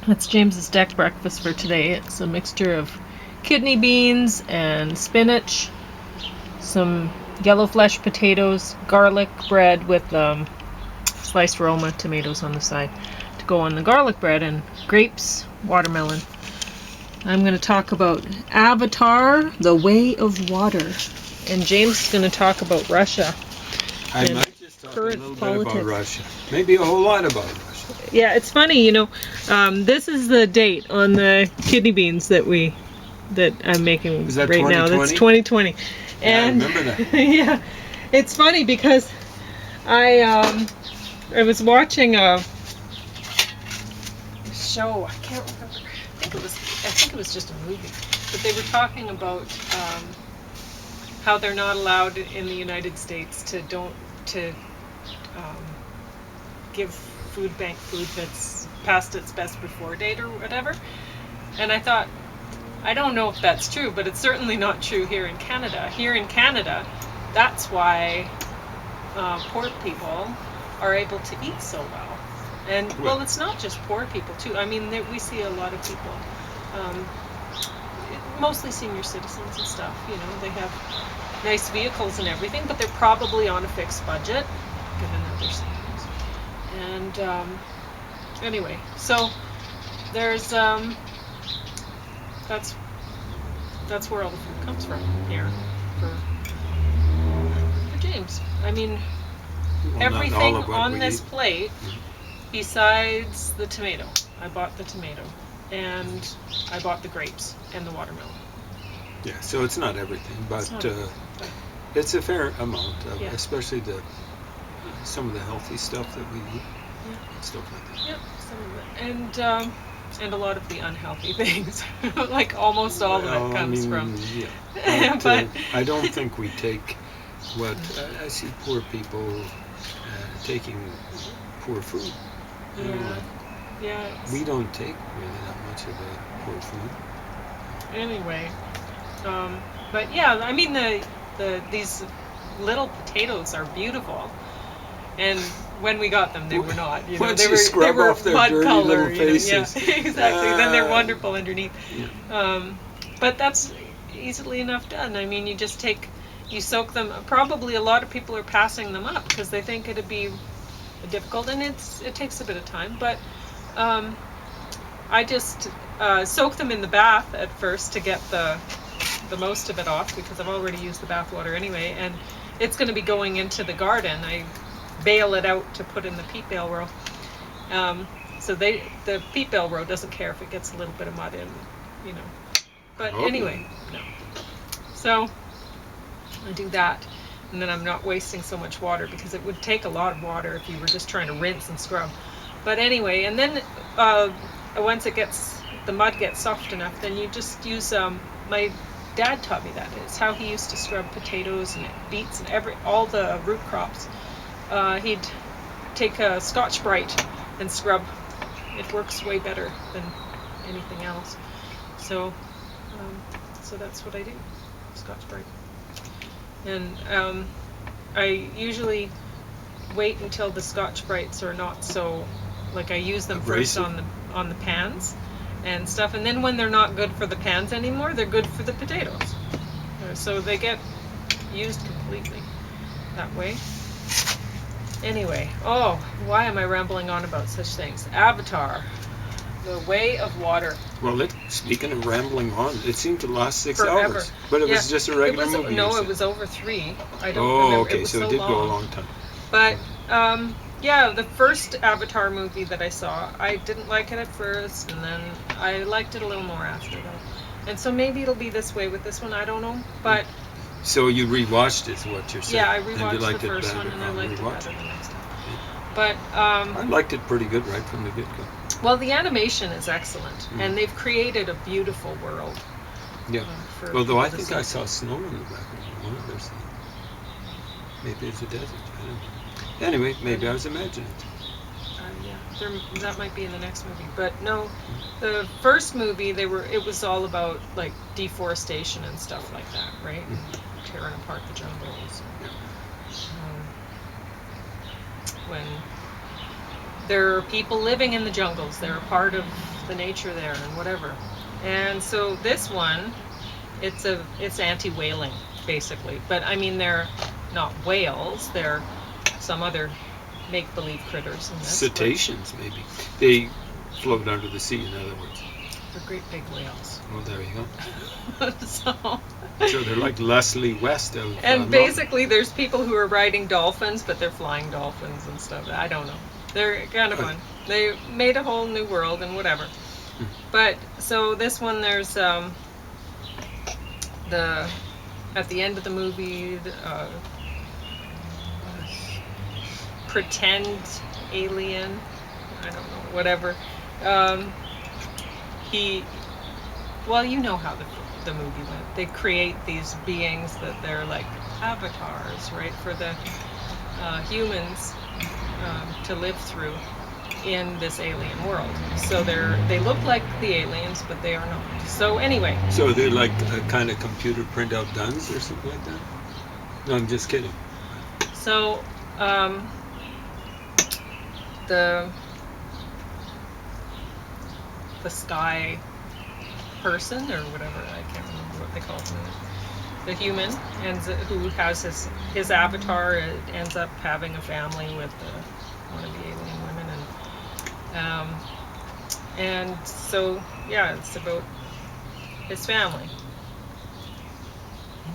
That's James's deck breakfast for today. It's a mixture of kidney beans and spinach, some yellow flesh potatoes, garlic bread with sliced Roma tomatoes on the side to go on the garlic bread, and grapes, watermelon. I'm going to talk about Avatar, The Way of Water. And James is going to talk about Russia. I might just talk a current little politics. bit about Russia. Maybe a whole lot about Russia. Yeah, it's funny, this is the date on the kidney beans that I'm making Is that right now. 2020? That's 2020. Yeah, And I remember that. yeah, it's funny because I was watching a show. I can't remember. I think it was just a movie, but they were talking about how they're not allowed in the United States to give food bank food that's past its best before date or whatever. And I thought, I don't know if that's true, but it's certainly not true here in Canada. Here in Canada, that's why poor people are able to eat so well. And well, it's not just poor people too. I mean, we see a lot of people, mostly senior citizens and stuff. They have nice vehicles and everything, but they're probably on a fixed budget, given that they're seniors. And anyway, so there's that's where all the food comes from here for James. I mean, everything on this plate, besides the tomato. I bought the tomato, and I bought the grapes and the watermelon. Yeah, so it's not everything, but it's a fair amount, especially some of the healthy stuff that we eat, stuff like that. Yep, some of it, and a lot of the unhealthy things, like almost all of it comes from. Yeah, but I don't think we take what I see poor people taking poor food. Yeah. We don't take really that much of the poor food. Anyway, but yeah, I mean these little potatoes are beautiful, and when we got them, they were not. They were off their mud dirty color. little faces. Yeah, exactly. Then they're wonderful underneath. Yeah. But that's easily enough done. I mean, you soak them. Probably a lot of people are passing them up because they think it'd be difficult, and it takes a bit of time. But I just soak them in the bath at first to get the most of it off, because I've already used the bath water anyway, and it's going to be going into the garden. I bale it out to put in the peat bale row. So the peat bale row doesn't care if it gets a little bit of mud in, But anyway, no. So I do that, and then I'm not wasting so much water, because it would take a lot of water if you were just trying to rinse and scrub. But anyway, and then once the mud gets soft enough, then you just use, my dad taught me that. It's how he used to scrub potatoes and beets and all the root crops. He'd take a Scotch-Brite and scrub. It works way better than anything else. So that's what I do, Scotch-Brite. And I usually wait until the Scotch-Brites are not so, I use them first on the pans and stuff, and then when they're not good for the pans anymore, they're good for the potatoes. So they get used completely that way. Anyway, why am I rambling on about such things? Avatar, The Way of Water. Well, speaking of rambling on, it seemed to last 6 Forever. hours. But it was just a regular movie. No, it was over 3. I don't remember. Okay, so it did go a long time. But, the first Avatar movie that I saw, I didn't like it at first, and then I liked it a little more after that. And so maybe it'll be this way with this one, I don't know. But so you rewatched it, is what you're saying? Yeah, I rewatched the first one, and I liked it better the next time. But I liked it pretty good right from the get-go. Well, the animation is excellent, and they've created a beautiful world. Yeah. Although I think I saw snow in the background. One of those things. Maybe it's a desert. I don't know. Anyway, maybe I was imagining it. That might be in the next movie. But no, the first movie, it was all about deforestation and stuff like that, right? Tearing apart the jungles. When there are people living in the jungles. They're a part of the nature there and whatever. And so this one, it's anti-whaling basically. But I mean, they're not whales. They're some other make-believe critters in this. Cetaceans, maybe. They float under the sea, in other words. They're great big whales. Well, there you go. So they're like Leslie West of. And basically, there's people who are riding dolphins, but they're flying dolphins and stuff. I don't know. They're kind of fun. They made a whole new world and whatever. But so this one, there's at the end of the movie, pretend alien. I don't know, whatever. Well, you know how the movie went. They create these beings that they're like avatars, right, for the humans to live through in this alien world. So they look like the aliens, but they are not. So anyway. So they're like a kind of computer printout guns or something like that? No, I'm just kidding. So the sky person or whatever, I can't remember what they call him, the human, and who has his avatar ends up having a family with one of the alien women, and so yeah, it's about his family.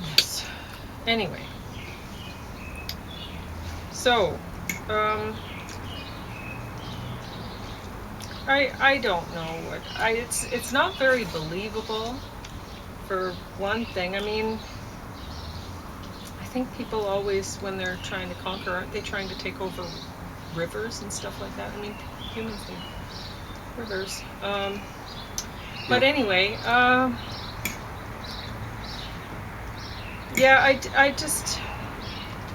Yes. Anyway, so I don't know what it's not very believable, for one thing. I mean, I think people always, when they're trying to conquer, aren't they trying to take over rivers and stuff like that? I mean, humans need rivers. But anyway, yeah, I just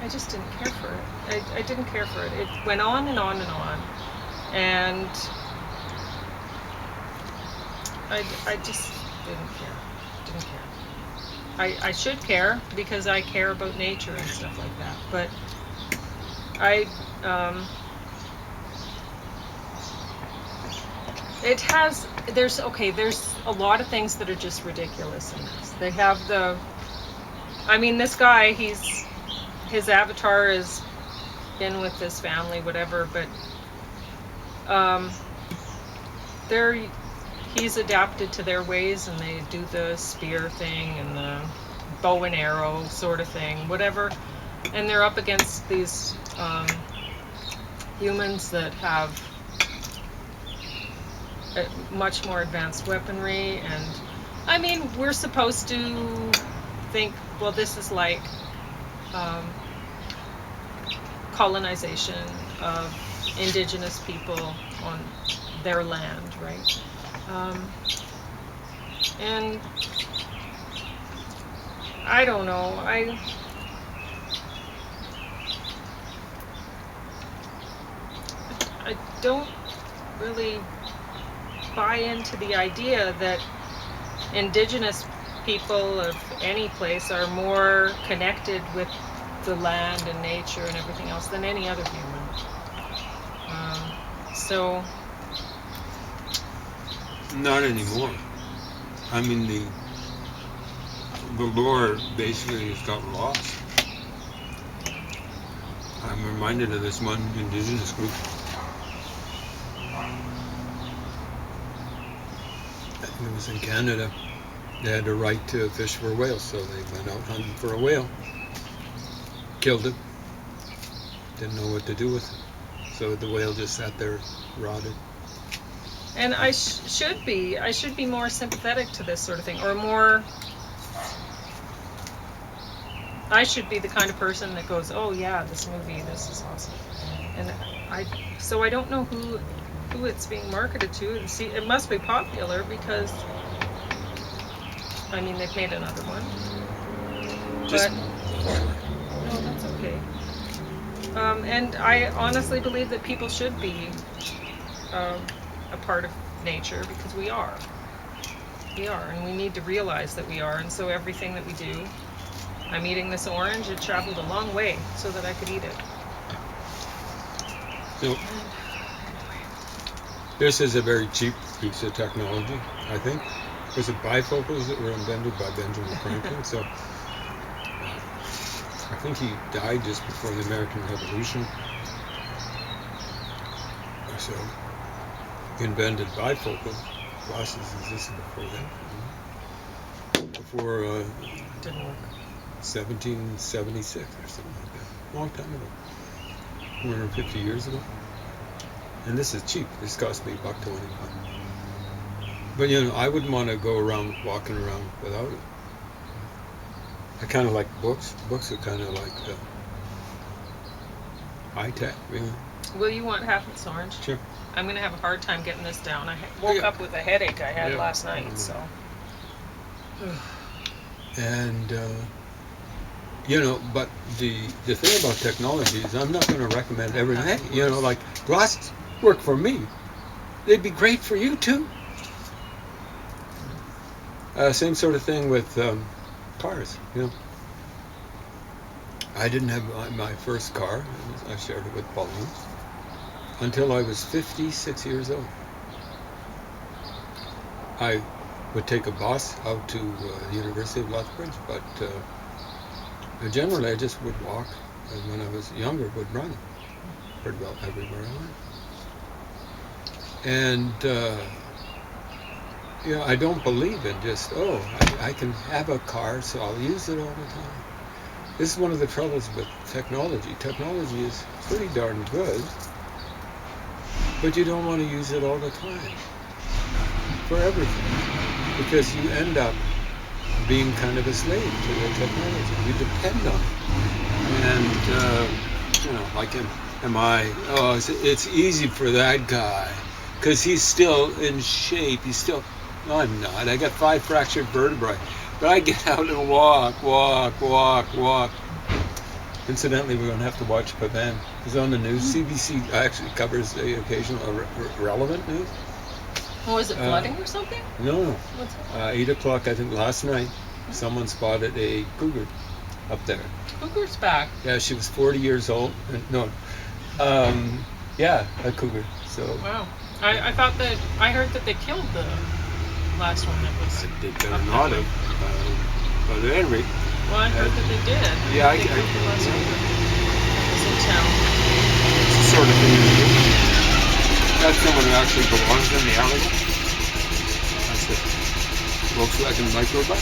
didn't care for it. I didn't care for it. It went on and on and on, and I just didn't care. I should care because I care about nature and stuff like that. But there's a lot of things that are just ridiculous in this. They have this guy, his avatar has been with this family, whatever, but he's adapted to their ways, and they do the spear thing and the bow and arrow sort of thing, whatever. And they're up against these humans that have much more advanced weaponry. And I mean, we're supposed to think, well, this is like colonization of indigenous people on their land, right? And I don't know, I don't really buy into the idea that indigenous people of any place are more connected with the land and nature and everything else than any other human. So not anymore. I mean, the lore basically has got lost. I'm reminded of this one indigenous group. I think it was in Canada. They had a right to fish for whales, so they went out hunting for a whale. Killed it. Didn't know what to do with it. So the whale just sat there, rotted. And I should be more sympathetic to this sort of thing, or more. I should be the kind of person that goes, "Oh yeah, this movie, this is awesome," and I don't know who it's being marketed to. See, it must be popular because, I mean, they've made another one. But no, that's okay. And I honestly believe that people should be a part of nature, because we are, and we need to realize that we are. And so everything that we do, I'm eating this orange, it traveled a long way so that I could eat it. So, This is a very cheap piece of technology, I think. Was it bifocals that were invented by Benjamin Franklin? So I think he died just before the American Revolution. So he invented bifocal glasses. Existed before that. Before Didn't work. 1776 or something like that. Long time ago. 250 years ago. And this is cheap. This cost me $1.25. But you know, I wouldn't want to go around walking around without it. I kind of like books. Books are kind of like high tech, really. Will you want half its orange? Sure. I'm going to have a hard time getting this down. I woke up with a headache I had last night, so. And you know, but the thing about technology is I'm not going to recommend everything. Hey, you know, like glasses work for me. They'd be great for you too. Same sort of thing with cars. You know, I didn't have my first car. I shared it with Pauline until I was 56 years old. I would take a bus out to the University of Lethbridge, but generally I just would walk, and when I was younger would run pretty well everywhere I went. And you know, I don't believe in just, I can have a car so I'll use it all the time. This is one of the troubles with technology. Technology is pretty darn good, but you don't want to use it all the time for everything, because you end up being kind of a slave to the technology. You depend on it. And, you know, like, it's easy for that guy because he's still in shape. No, I'm not. I got 5 fractured vertebrae. But I get out and walk. Incidentally, we're going to have to watch Pavan. He's on the news. CBC actually covers the occasional relevant news. Oh, is it flooding or something? No. What's that? 8 o'clock, I think, last night, someone spotted a cougar up there. Cougar's back. Yeah, she was 40 years old. Yeah, a cougar. So. Wow. I thought that, I heard that they killed the last one that was. They better not have. But at any rate. Well, I heard that they did. Yeah, they killed the last one that was in town. It's the sort of thing to do. That's someone who actually belongs in the alley. That's the Volkswagen microbus.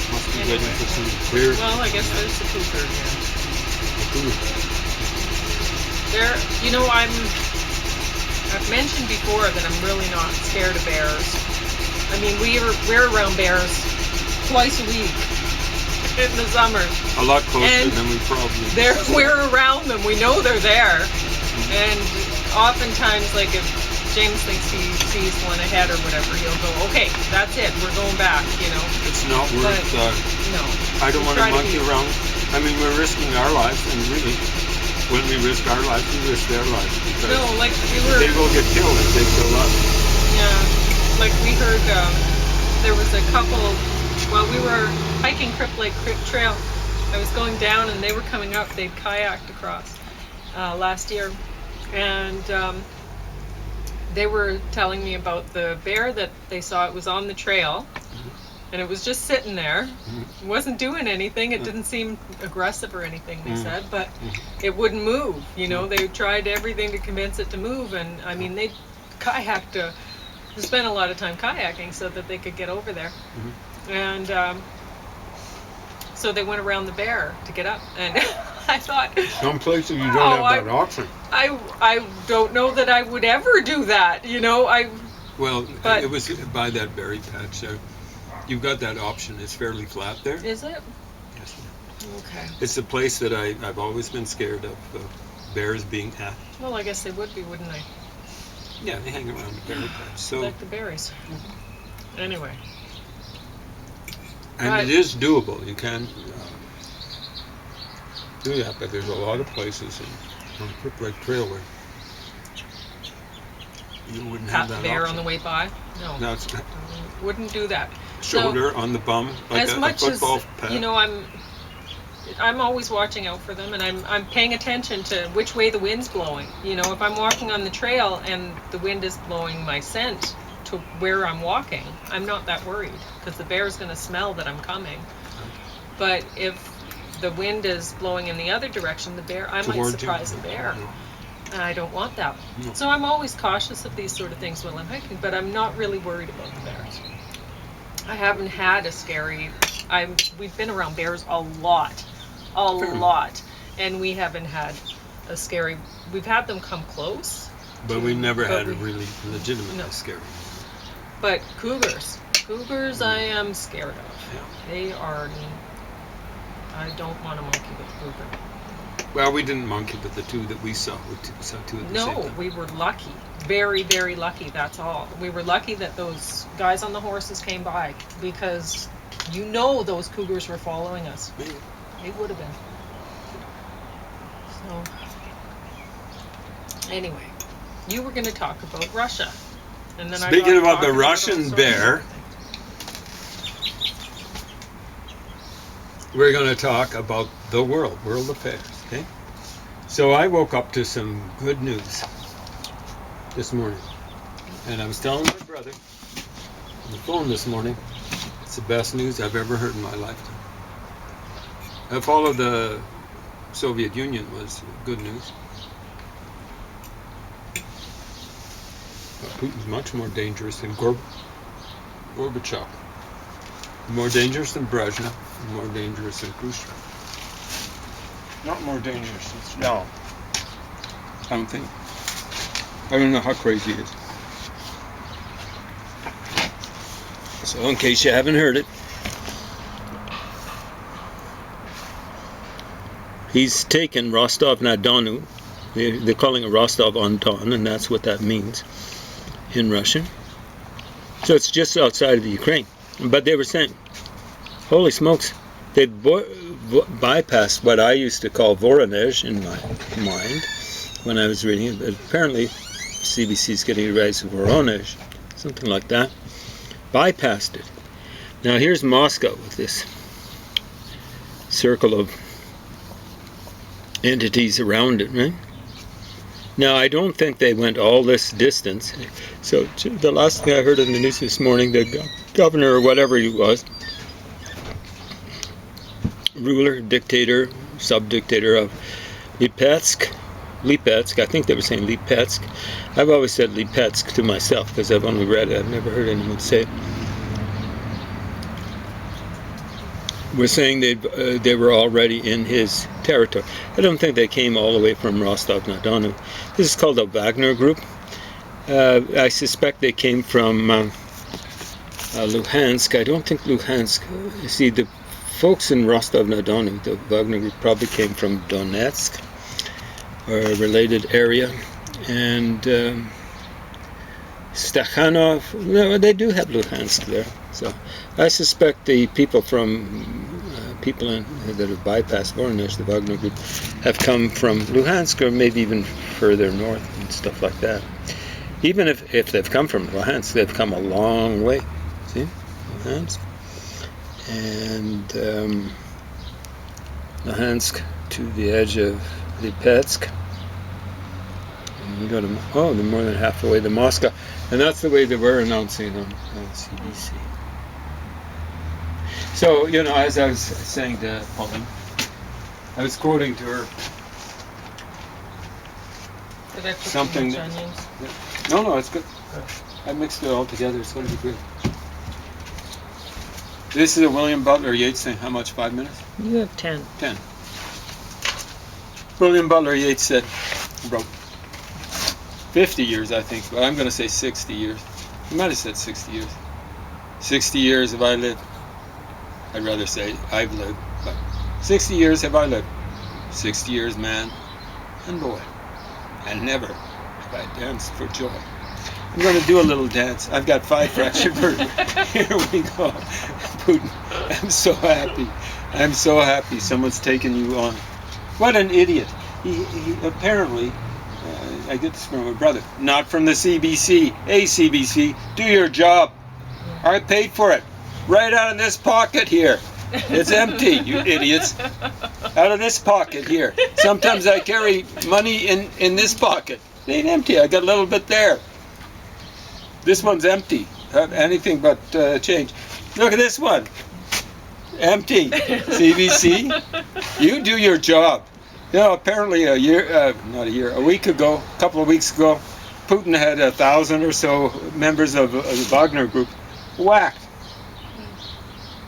Must be waiting for some clear. Well, I guess there's the cougar again. The cougar. There, you know, I've mentioned before that I'm really not scared of bears. I mean, we're around bears twice a week in the summer. A lot closer than we probably. We're around them. We know they're there. And oftentimes, like if James thinks he sees one ahead or whatever, he'll go, okay, that's it, we're going back, you know. It's not worth, no. I don't want to monkey around. I mean, we're risking our lives, and really, when we risk our lives, we risk their lives. Because they will get killed if they kill us. Yeah, like we heard there was a couple, while we were hiking Crip Lake Trail, I was going down and they were coming up, they'd kayaked across last year, and they were telling me about the bear that they saw. It was on the trail, and it was just sitting there. It wasn't doing anything. It didn't seem aggressive or anything, they said, but it wouldn't move. You know, they tried everything to convince it to move, and I mean, they kayaked they spent a lot of time kayaking so that they could get over there. And so they went around the bear to get up, and I thought, some places you don't have that option. I don't know that I would ever do that, you know. Well, it was by that berry patch there. You've got that option. It's fairly flat there. Is it? Yes. Okay. It's a place that I've always been scared of bears being at. Well, I guess they would be, wouldn't they? Yeah, they hang around the berry patch. So like the berries. Anyway. And it is doable. You can do that, but there's a lot of places on Crip Lake Trail where you wouldn't have that bear option. on the way by? No. No, it's not. Wouldn't do that. Shoulder on the bum, like as a much football as, pad. you know, I'm always watching out for them, and I'm paying attention to which way the wind's blowing. You know, if I'm walking on the trail and the wind is blowing my scent to where I'm walking, I'm not that worried, because the bear's going to smell that I'm coming. But if the wind is blowing in the other direction, I might surprise the bear. And I don't want that. No. So I'm always cautious of these sort of things while I'm hiking, but I'm not really worried about the bears. I haven't had a scary. We've been around bears a lot, and we haven't had a scary. We've had them come close, but we never had a really legitimate scary. But cougars, I am scared of. Yeah. They are. I don't want to monkey with a cougar. Well, we didn't monkey with the two that we saw. We saw two at the same time. No, we were lucky. Very, very lucky, that's all. We were lucky that those guys on the horses came by, because you know those cougars were following us. They would have been. So, anyway, you were going to talk about Russia. And then Speaking about the Russian bear, we're going to talk about the world affairs, okay? So I woke up to some good news this morning, and I was telling my brother on the phone this morning, it's the best news I've ever heard in my lifetime. I followed the Soviet Union was good news. But Putin's much more dangerous than Gorbachev. More dangerous than Brezhnev, more dangerous than Khrushchev. Not more dangerous, no. I don't think. I don't know how crazy he is. So in case you haven't heard it, he's taken Rostov-na-Donu. They're calling it Rostov-on-Don, and that's what that means in Russian. So it's just outside of the Ukraine. But they were saying, holy smokes, they bypassed what I used to call Voronezh in my mind when I was reading it. But apparently, CBC's getting ready to Voronezh, something like that. Bypassed it. Now here's Moscow with this circle of entities around it, right? Now I don't think they went all this distance. So the last thing I heard in the news this morning, the governor or whatever he was, ruler, dictator, sub-dictator of Lipetsk, I think they were saying Lipetsk. I've always said Lipetsk to myself because I've only read it. I've never heard anyone say it. We're saying they were already in his territory. I don't think they came all the way from Rostov-na-Donu. This is called the Wagner Group. I suspect they came from Luhansk. I don't think Luhansk. You see, the folks in Rostov-na-Donu, the Wagner Group, probably came from Donetsk or a related area. And Stakhanov, no, they do have Luhansk there. So I suspect the people that have bypassed Voronezh, the Wagner Group, have come from Luhansk or maybe even further north and stuff like that. Even if they've come from Luhansk, they've come a long way. See, Luhansk and Luhansk to the edge of Lipetsk. And you go to they're more than half the way to Moscow, and that's the way they were announcing on CBC. So, you know, as I was saying to Pauline, I was quoting to her Did I put something. too much onions? No, it's good. I mixed it all together. It's going to be good. This is a William Butler Yeats thing. How much? 5 minutes? You have 10. 10. William Butler Yeats said, wrote 50 years, I think, but I'm going to say 60 years. He might have said 60 years. 60 years have I lived. I'd rather say I've lived, but 60 years have I lived. 60 years, man and boy, and never have I danced for joy. I'm going to do a little dance. I've got 5 fractured vertebrae. Here we go. Putin, I'm so happy. I'm so happy someone's taken you on. What an idiot. He apparently, I get this from my brother, not from the CBC. Hey, CBC, do your job. I paid for it. Right out of this pocket here. It's empty, you idiots. Out of this pocket here. Sometimes I carry money in this pocket. It ain't empty. I got a little bit there. This one's empty. Anything but change. Look at this one. Empty. CBC. You do your job. You know, apparently a week ago, a couple of weeks ago, Putin had 1,000 or so members of the Wagner group whacked.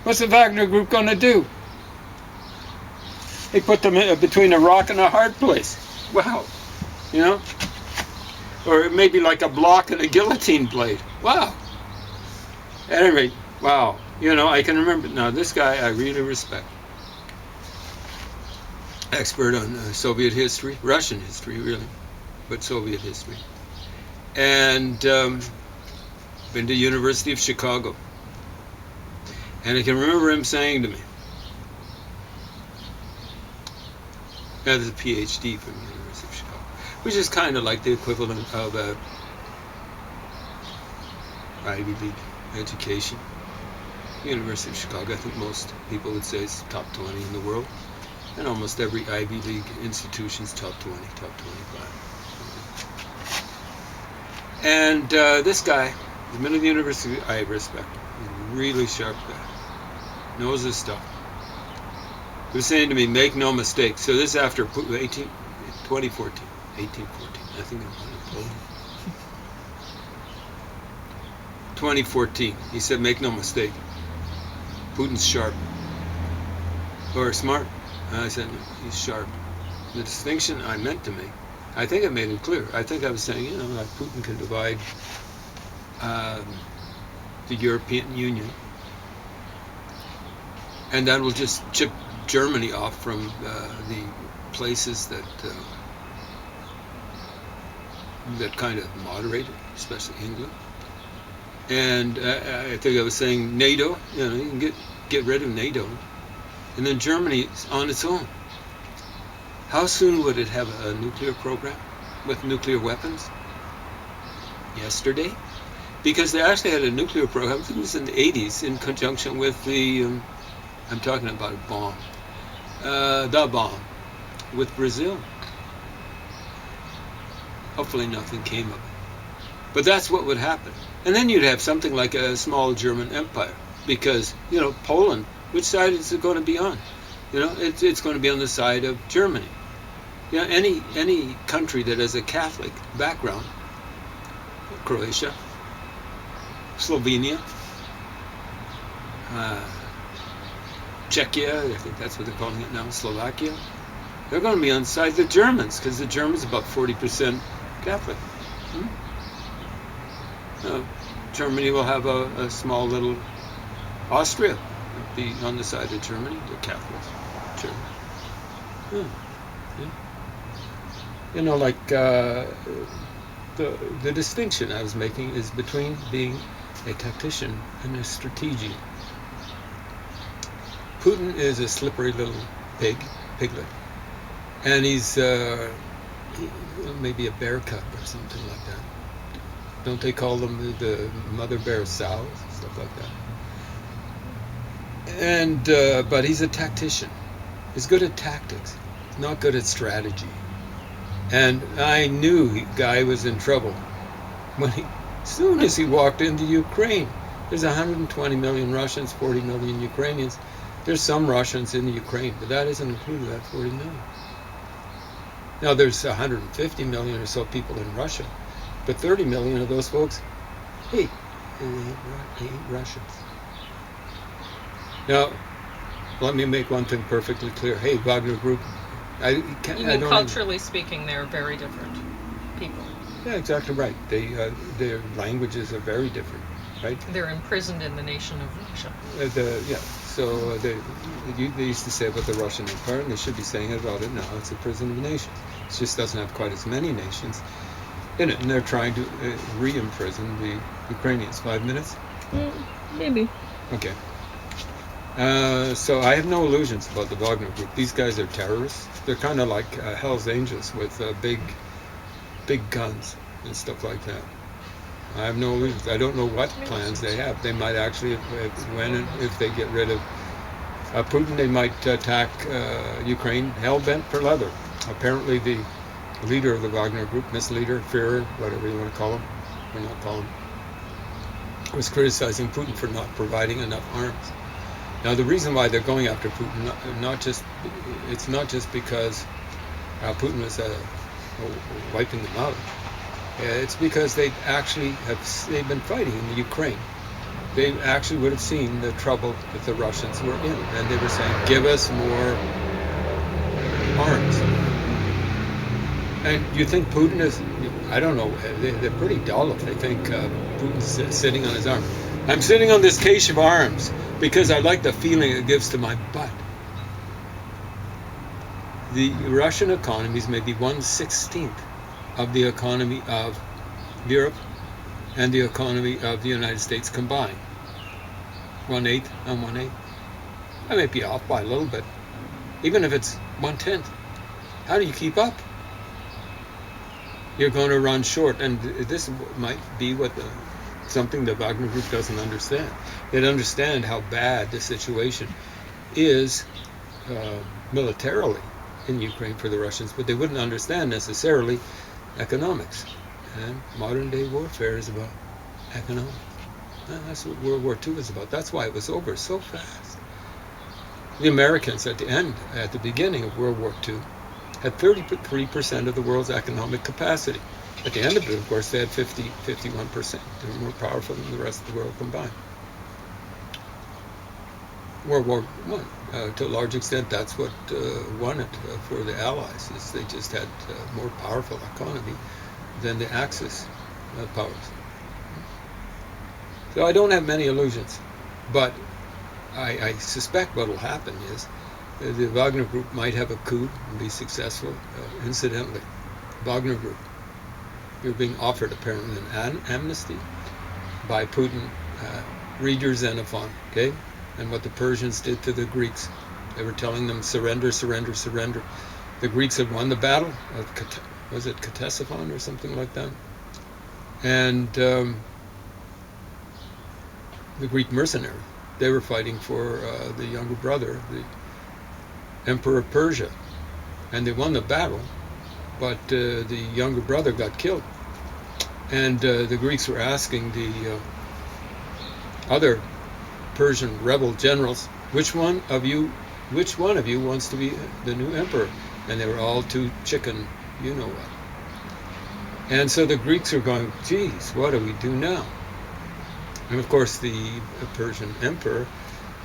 What's the Wagner group going to do? They put them between a rock and a hard place. Wow. You know? Or maybe like a block and a guillotine blade. Wow. At any rate, wow. You know, I can remember. Now, this guy I really respect. Expert on Soviet history, Russian history, really, but Soviet history. And been to University of Chicago. And I can remember him saying to me, that is a PhD from the University of Chicago, which is kind of like the equivalent of a Ivy League education. University of Chicago, I think most people would say it's top 20 in the world. And almost every Ivy League institution is top 20, top 25. And this guy, the middle of the university, I respect him. He's a really sharp guy. Knows his stuff. He was saying to me, make no mistake. So this is after 1814. I think I'm on 2014. He said, make no mistake. Putin's sharp. Or smart. I said, he's sharp. The distinction I meant to make, I think I made it clear. I think I was saying, you know, like Putin can divide the European Union, and that will just chip Germany off from the places that kind of moderated, especially England. And I think I was saying NATO, you know, you can get rid of NATO. And then Germany is on its own. How soon would it have a nuclear program with nuclear weapons? Yesterday? Because they actually had a nuclear program, I think it was in the 80s, in conjunction with the, I'm talking about a bomb, the bomb, with Brazil. Hopefully nothing came of it. But that's what would happen. And then you'd have something like a small German empire. Because, you know, Poland, which side is it going to be on? You know, it's going to be on the side of Germany. You know, any country that has a Catholic background, Croatia, Slovenia, Czechia, I think that's what they're calling it now, Slovakia, they're going to be on the side of the Germans, because the Germans are about 40% Catholic. Germany will have a small little Austria be on the side of Germany, the Catholics. Germany. Yeah. You know, like the distinction I was making is between being a tactician and a strategian. Putin is a slippery little piglet, and he's maybe a bear cub or something like that. Don't they call them the mother bear sows, stuff like that? And but he's a tactician. He's good at tactics. He's not good at strategy. And I knew the guy was in trouble when as soon as he walked into Ukraine. There's 120 million Russians, 40 million Ukrainians. There's some Russians in the Ukraine, but that isn't included, that 40 million. Now there's 150 million or so people in Russia, but 30 million of those folks, hey, they ain't Russians. Now, let me make one thing perfectly clear. Hey, Wagner Group, culturally speaking, they're very different people. Yeah, exactly right. Their languages are very different, right? They're imprisoned in the nation of Russia. So they used to say about the Russian Empire, and they should be saying about it now. It's a prison of nations. It just doesn't have quite as many nations in it, and they're trying to re-imprison the Ukrainians. 5 minutes? Maybe. Okay. So I have no illusions about the Wagner Group. These guys are terrorists. They're kind of like Hell's Angels with big guns and stuff like that. I have no illusions. I don't know what plans they have. They might actually, if they get rid of Putin, they might attack Ukraine hell-bent for leather. Apparently the leader of the Wagner group, misleader, Führer, whatever you want to call him, or not call him, was criticizing Putin for not providing enough arms. Now the reason why they're going after Putin, it's not just because Putin was wiping them out. It's because they've been fighting in the Ukraine. They actually would have seen the trouble that the Russians were in, and they were saying, give us more arms. And you think Putin is, I don't know, they're pretty dull if they think Putin's sitting on his arm. I'm sitting on this cache of arms because I like the feeling it gives to my butt. The Russian economies may be 1/16 of the economy of Europe and the economy of the United States combined. 1/8 and 1/8. I may be off by a little bit. Even if it's 1/10. How do you keep up? You're going to run short, and this might be something the Wagner Group doesn't understand. They don't understand how bad the situation is militarily in Ukraine for the Russians, but they wouldn't understand necessarily economics. And modern day warfare is about economics. And that's what World War II is about. That's why it was over so fast. The Americans at the beginning of World War II, had 33% of the world's economic capacity. At the end of it, of course, they had 51%. They were more powerful than the rest of the world combined. World War I, to a large extent, that's what won it for the Allies, is they just had a more powerful economy than the Axis powers. So I don't have many illusions, but I suspect what will happen is the Wagner Group might have a coup and be successful. Incidentally, Wagner Group, you're being offered apparently an amnesty by Putin. Read your Xenophon, okay? And what the Persians did to the Greeks. They were telling them, surrender, surrender, surrender. The Greeks had won the battle of, was it Ctesiphon or something like that? And the Greek mercenary, they were fighting for the younger brother, the Emperor of Persia. And they won the battle, but the younger brother got killed. And the Greeks were asking the other Persian rebel generals, which one of you wants to be the new emperor? And they were all too chicken, you know what. And so the Greeks were going, geez, what do we do now? And of course the Persian emperor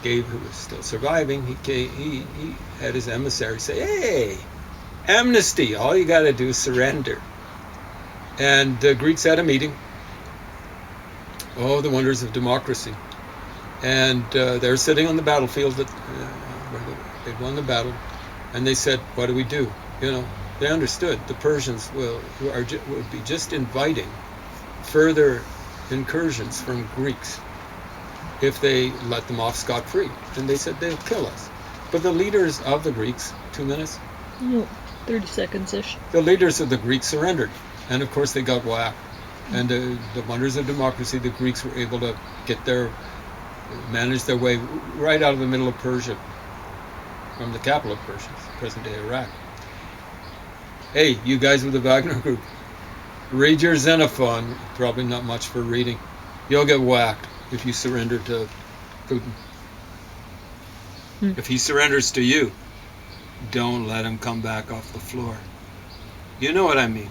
who was still surviving, he had his emissary say, hey, amnesty, all you got to do is surrender. And the Greeks had a meeting. Oh, the wonders of democracy. And they're sitting on the battlefield where they'd won the battle, and they said, what do we do? You know, they understood the Persians would be just inviting further incursions from Greeks if they let them off scot-free. And they said they'll kill us. But the leaders of the Greeks, 2 minutes? No, 30 seconds-ish. The leaders of the Greeks surrendered. And of course they got whacked. And the wonders of democracy, the Greeks were able to manage their way right out of the middle of Persia, from the capital of Persia, present-day Iraq. Hey, you guys with the Wagner Group, read your Xenophon. Probably not much for reading. You'll get whacked if you surrender to Putin. If he surrenders to you, don't let him come back off the floor. You know what I mean.